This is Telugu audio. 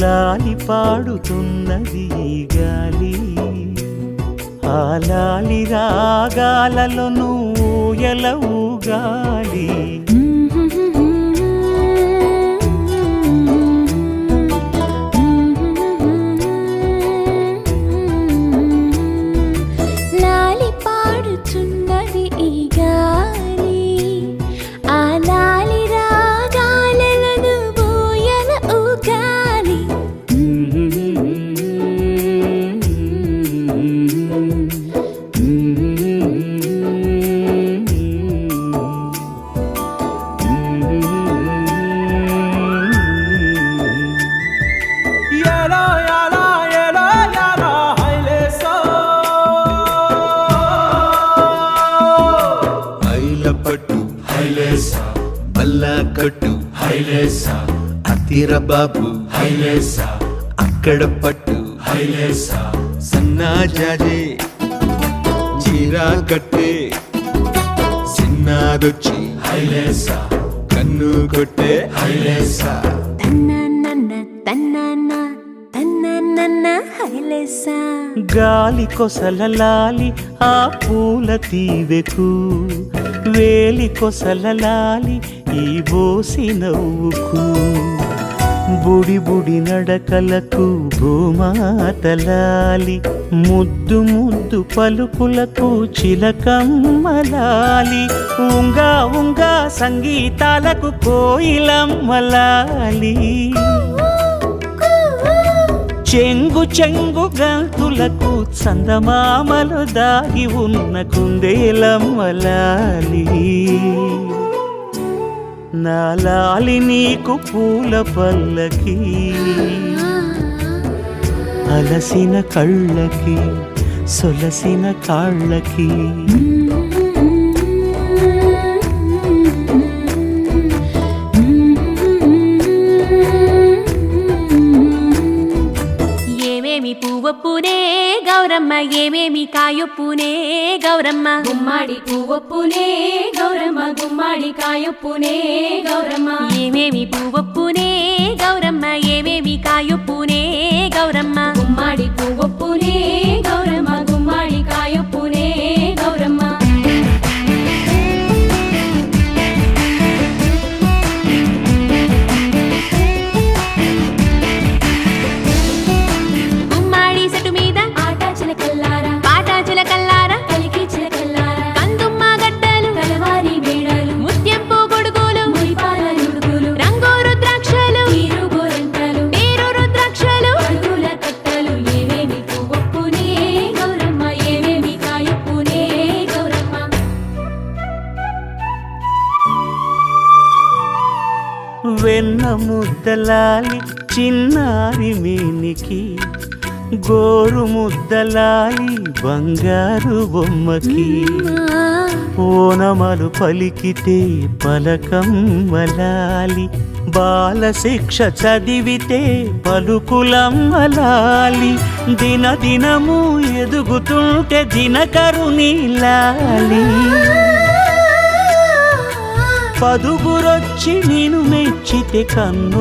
లాలి పాడుతున్నది గాలి, ఆ లాలి రాగాలలో నువ్వు ఎలవుగాలి. లాలి పాడుతున్నది ఈ గాలి, ఆ లాలి రాగాలలో నువ్వు ఎలవుగాలి. పట్టు హైలేసా, మల్లా కట్టు హైలేసా, అతిర బాబు హైలేసా, అక్కడ పట్టు హైలేసా, సన్నా జాజే చీరా కట్టే, సిన్నాదొచ్చి హైలేసా, కన్ను కొట్టే హైలేసా. తన్నన్న తన్నన్న తన్నన్న హైలేసా. గాలి కొసల లాలి ఆ పూల తీవెకు, వేలి కొసల లాలి ఈ బోసి నవ్వుకు, బుడి బుడి నడకలకు భూమాతలాలి, ముద్దు ముద్దు పలుకులకు చిలకమ్మలాలి, ఉంగా ఉంగా సంగీతాలకు కోయిలమ్మలాలి, చెంగు చెంగు గంతులకు చందమామలు దాగి ఉన్న కుందేలమ్మలాలి. నా లాలి నీకు పూల పల్లకి, అలసిన కళ్ళకి సొలసిన కాళ్ళకి. ఏమేమి పువ్వొప్పునే గౌరమ్మ, ఏమేమి కాయొప్పునే గౌరమ్మ, గుమ్మాడి పువ్వొప్పునే గౌరమ్మ, గుమ్మాడి కాయొప్పునే గౌరమ్మ. ఏమేమి పువ్వొప్పునే గౌరమ్మ, ఏమేమి కాయొప్పునే గౌరమ్మ, గుమ్మాడి పువ్వొప్పునే గౌరమ్మ, గుమ్మాడి కాయొప్పునే గౌరమ్మ. గుమ్మాడి చెట్టు మీద ఆట చిలకల్లారా, పాట చిలకల్లారా, కలికి చిలకల్లారా, కందుమ్మ గడ్డలు, కలవారి మేడలు, ముత్యంపు గొడుగులు, మురిపాల నుడుగులు, రంగు రుద్రాక్షలు, తీరు గోరంటలు, పేరు రుద్రాక్షలు, అడుగుల కట్టలు. ఏమేమి పువ్వొప్పునే గౌరమ్మ, ఏమేమి కాయొప్పునే గౌరమ్మ. వెన్న ముద్దలాలి చిన్నారి మేనికి, గోరు ముద్దలాలి బంగారు బొమ్మకి, ఓనమలు పలికితే పలకమ్మలాలి, బాల శిక్ష చదివితే పలుకులమ్మలాలి, దిన దినము ఎదుగుతుంటే దినకరుని లాలి, పదుగురొచ్చి నేను మెచ్చితే కన్ను